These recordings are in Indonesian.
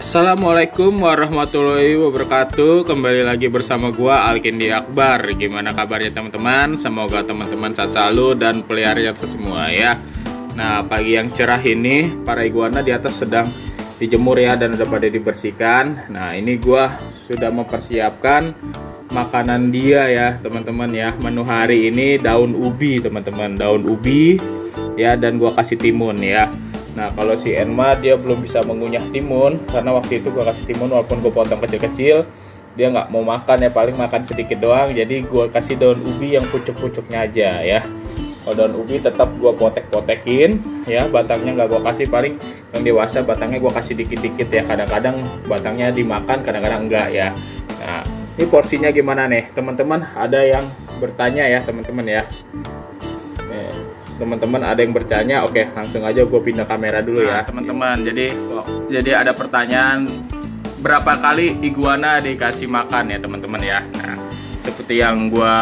Assalamualaikum warahmatullahi wabarakatuh. Kembali lagi bersama gua Alkindi Akbar. Gimana kabarnya teman-teman? Semoga teman-teman sehat selalu dan pelihara yang semua ya. Nah, pagi yang cerah ini para iguana di atas sedang dijemur ya dan udah pada dibersihkan. Nah, ini gua sudah mempersiapkan makanan dia ya teman-teman ya. Menu hari ini daun ubi teman-teman, daun ubi ya, dan gua kasih timun ya. Nah, kalau si Enma dia belum bisa mengunyah timun karena waktu itu gua kasih timun walaupun gue potong kecil-kecil, dia nggak mau makan ya, paling makan sedikit doang. Jadi gua kasih daun ubi yang pucuk-pucuknya aja ya. Kalau daun ubi tetap gua potek-potekin ya, batangnya nggak gua kasih, paling yang dewasa batangnya gua kasih dikit-dikit ya. Kadang-kadang batangnya dimakan, kadang-kadang enggak ya. Nah, ini porsinya gimana nih teman-teman? Ada yang bertanya ya teman-teman ya. Teman-teman ada yang bertanya, oke langsung aja gue pindah kamera dulu ya teman-teman. Jadi ada pertanyaan, berapa kali iguana dikasih makan ya teman-teman ya. Nah, seperti yang gue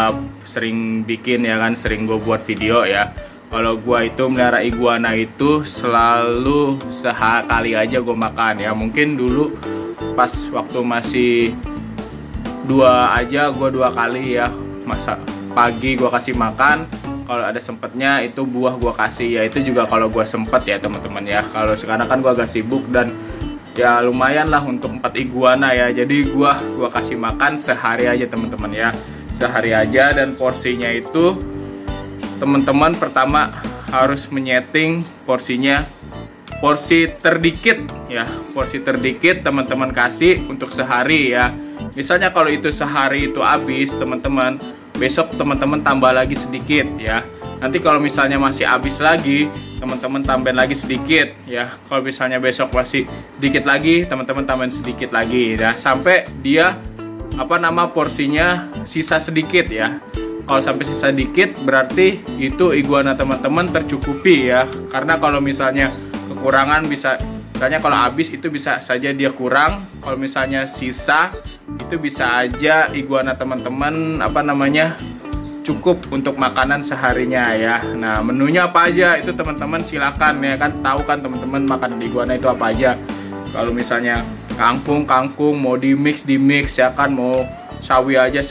sering bikin ya kan, sering gue buat video ya. Kalau gue itu melihara iguana itu selalu sekali aja gue makan ya. Mungkin dulu pas waktu masih dua aja gue 2 kali ya. Masa pagi gue kasih makan, kalau ada sempetnya itu buah gua kasih ya, itu juga kalau gua sempet ya teman-teman ya. Kalau sekarang kan gua agak sibuk dan ya lumayan lah untuk 4 iguana ya. Jadi gua kasih makan sehari aja teman-teman ya, sehari aja. Dan porsinya itu teman-teman pertama harus menyeting porsinya, porsi terdikit ya, porsi terdikit teman-teman kasih untuk sehari ya. Misalnya kalau itu sehari itu habis teman-teman, besok teman-teman tambah lagi sedikit ya. Nanti kalau misalnya masih habis lagi, teman-teman tambahin lagi sedikit ya. Kalau misalnya besok masih sedikit lagi, teman-teman tambahin sedikit lagi ya, sampai dia porsinya sisa sedikit ya. Kalau sampai sisa dikit berarti itu iguana teman-teman tercukupi ya. Karena kalau misalnya kekurangan bisa, misalnya kalau habis itu bisa saja dia kurang. Kalau misalnya sisa itu bisa aja iguana teman-teman cukup untuk makanan seharinya ya. Nah, menunya apa aja itu teman-teman silakan ya kan, tahu kan teman-teman makanan iguana itu apa aja. Kalau misalnya kangkung mau di mix ya kan, mau sawi aja.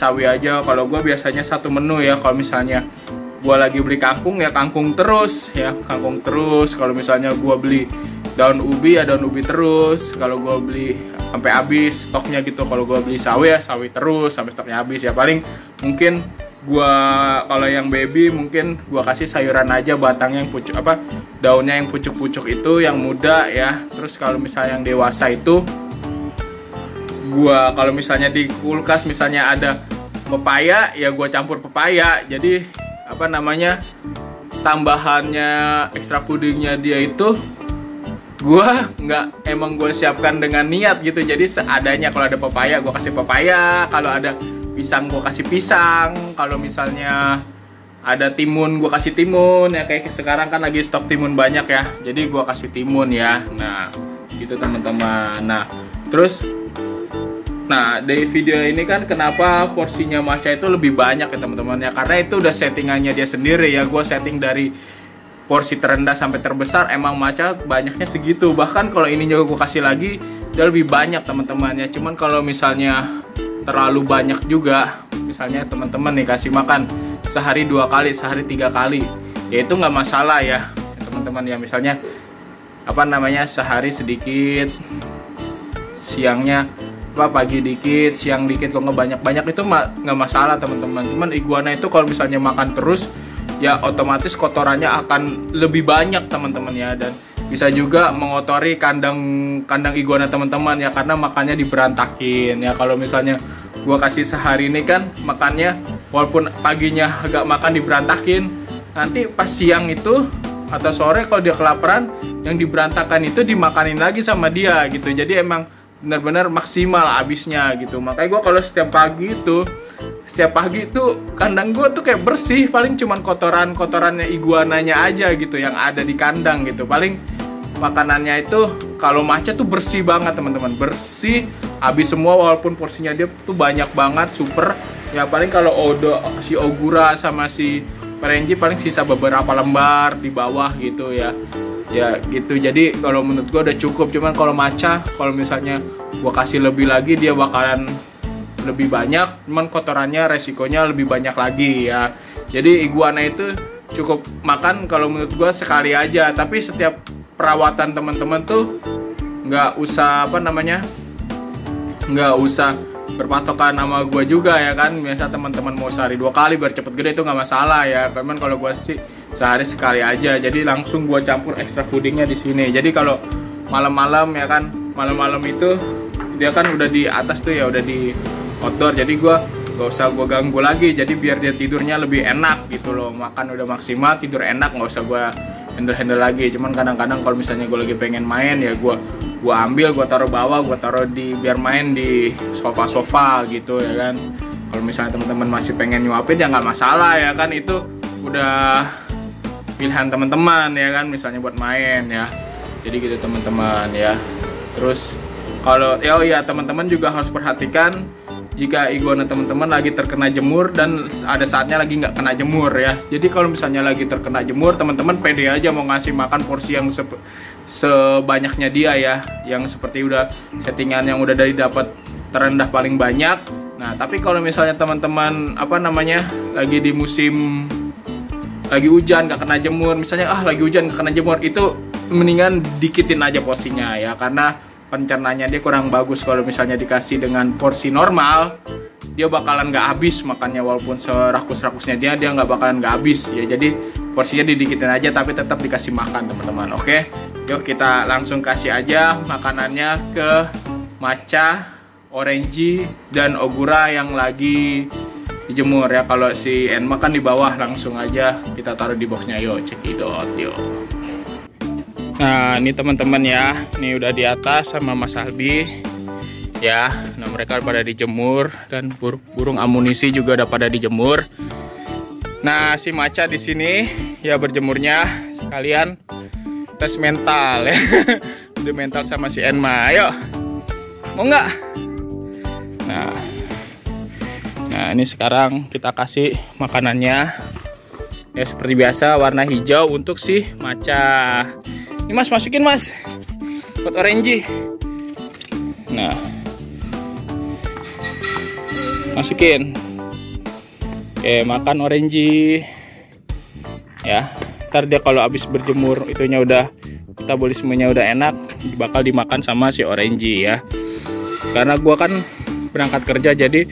Kalau gue biasanya satu menu ya. Kalau misalnya gue lagi beli kangkung ya kangkung terus ya, kangkung terus. Kalau misalnya gue beli daun ubi ya daun ubi terus. Kalau gue beli sampai habis stoknya gitu. Kalau gue beli sawi ya sawi terus sampai stoknya habis ya. Paling mungkin kalau yang baby mungkin gua kasih sayuran aja, batangnya yang pucuk daunnya yang pucuk-pucuk itu yang muda ya. Terus kalau misalnya yang dewasa itu kalau misalnya di kulkas misalnya ada pepaya ya gua campur pepaya. Jadi tambahannya extra foodingnya dia itu emang gue siapkan dengan niat gitu. Jadi seadanya, kalau ada pepaya gue kasih pepaya, kalau ada pisang gue kasih pisang, kalau misalnya ada timun gue kasih timun ya. Kayak sekarang kan lagi stok timun banyak ya, jadi gue kasih timun ya. Nah gitu teman-teman. Nah dari video ini kan kenapa porsinya Macha itu lebih banyak ya teman-teman ya, karena itu udah settingannya dia sendiri ya. Gue setting dari porsi terendah sampai terbesar, emang Macha banyaknya segitu. Bahkan kalau ininya gue kasih lagi dia lebih banyak teman-teman ya. Cuman kalau misalnya terlalu banyak juga, misalnya teman-teman nih kasih makan sehari 2 kali, sehari 3 kali ya, itu nggak masalah ya teman-teman ya. Misalnya sehari sedikit, siangnya pagi dikit, siang dikit, kok nggak banyak itu nggak masalah teman-teman. Cuman iguana itu kalau misalnya makan terus ya otomatis kotorannya akan lebih banyak teman-teman ya, dan bisa juga mengotori kandang iguana teman-teman ya, karena makannya diberantakin ya. Kalau misalnya gua kasih sehari ini kan makannya walaupun paginya agak makan diberantakin, nanti pas siang itu atau sore kalau dia kelaparan, yang diberantakan itu dimakanin lagi sama dia gitu. Jadi emang benar-benar maksimal habisnya gitu. Makanya gua kalau setiap pagi itu kandang gue tuh kayak bersih, paling cuman kotorannya iguananya aja gitu yang ada di kandang gitu. Paling makanannya itu kalau Macha tuh bersih banget teman-teman, bersih habis semua, walaupun porsinya dia tuh banyak banget, super ya. Paling kalau si Ogura sama si Perenji paling sisa beberapa lembar di bawah gitu ya. Ya gitu, jadi kalau menurut gua udah cukup. Cuman kalau maca, kalau misalnya gua kasih lebih lagi dia bakalan lebih banyak, cuman kotorannya resikonya lebih banyak lagi ya. Jadi iguana itu cukup makan kalau menurut gua sekali aja, tapi setiap perawatan teman-teman tuh nggak usah nggak usah berpatokan sama gua juga ya kan. Biasa teman-teman mau sehari 2 kali biar cepet gede itu nggak masalah ya. Cuman kalau gua sih sehari sekali aja, jadi langsung gua campur extra foodingnya di sini. Jadi kalau malam-malam ya kan, malam-malam itu dia kan udah di atas tuh ya, udah di outdoor, jadi gua gak usah gua ganggu lagi, jadi biar dia tidurnya lebih enak gitu loh. Makan udah maksimal, tidur enak, nggak usah gua handle lagi. Cuman kadang-kadang kalau misalnya gua lagi pengen main ya gua ambil, gua taruh bawah, gua taruh di, biar main di sofa gitu ya kan. Kalau misalnya teman-teman masih pengen nyuapin ya nggak masalah ya kan, itu udah pilihan teman-teman ya kan, misalnya buat main ya. Jadi gitu teman-teman ya. Terus kalau teman-teman juga harus perhatikan jika iguana teman-teman lagi terkena jemur dan ada saatnya lagi nggak kena jemur ya. Jadi kalau misalnya lagi terkena jemur, teman-teman pede aja mau ngasih makan porsi yang sebanyaknya dia ya, yang seperti udah settingan yang udah dari dapat terendah paling banyak. Nah tapi kalau misalnya teman-teman lagi di musim lagi hujan nggak kena jemur, misalnya lagi hujan nggak kena jemur, itu mendingan dikitin aja porsinya ya, karena pencernanya dia kurang bagus. Kalau misalnya dikasih dengan porsi normal, dia bakalan nggak habis makannya, walaupun serakus-rakusnya dia nggak bakalan nggak habis ya. Jadi porsinya didikitin aja tapi tetap dikasih makan teman-teman. Oke, yuk kita langsung kasih aja makanannya ke maca, orange, dan ogura yang lagi dijemur ya. Kalau si Enma kan di bawah, langsung aja kita taruh di boxnya. Yuk cekidot yuk. Nah ini teman-teman ya, ini udah di atas sama Mas Albi ya. Nah mereka pada dijemur dan burung amunisi juga udah pada dijemur. Nah si maca di sini ya berjemurnya sekalian tes mental ya. Udah mental sama si Enma. Ayo, mau nggak? Nah ini sekarang kita kasih makanannya ya, seperti biasa warna hijau untuk si maca. Ini Mas, masukin Mas buat orange. Nah masukin. Oke, makan orange ya. Ntar dia kalau habis berjemur itunya udah, metabolismenya udah enak, bakal dimakan sama si orange ya. Karena gua kan berangkat kerja, jadi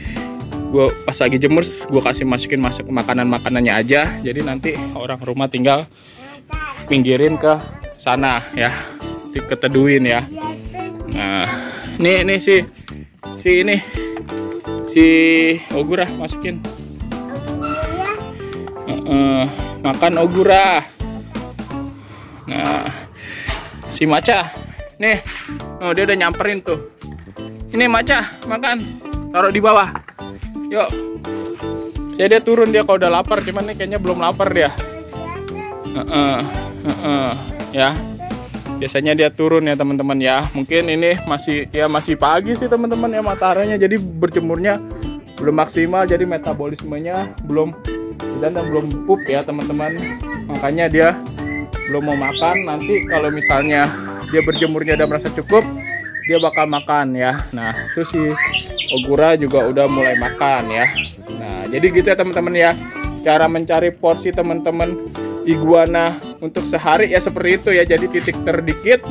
gua pas lagi jemur gua masukin makanannya aja. Jadi nanti orang rumah tinggal pinggirin ke sana ya, diketeduin ya. Nah ini si ogura masukin. Makan ogura. Nah si maca nih, dia udah nyamperin tuh. Ini maca makan, taruh di bawah. Yuk ya, dia turun dia kalau udah lapar, cuman nih kayaknya belum lapar dia. Ya biasanya dia turun ya teman-teman ya. Mungkin ini masih pagi sih teman-teman ya mataharinya, jadi berjemurnya belum maksimal, jadi metabolismenya belum dan belum pup ya teman-teman. Makanya dia belum mau makan. Nanti kalau misalnya dia berjemurnya udah merasa cukup, dia bakal makan ya. Nah terus si ogura juga udah mulai makan ya. Nah jadi gitu ya teman-teman ya, cara mencari porsi teman-teman iguana untuk sehari ya seperti itu ya. Jadi titik terdikit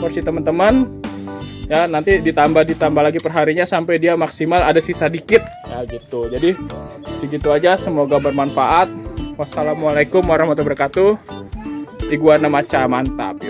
porsi teman-teman ya, nanti ditambah lagi perharinya sampai dia maksimal ada sisa dikit ya gitu. Jadi segitu aja, semoga bermanfaat. Wassalamualaikum warahmatullahi wabarakatuh. Iguana maca mantap.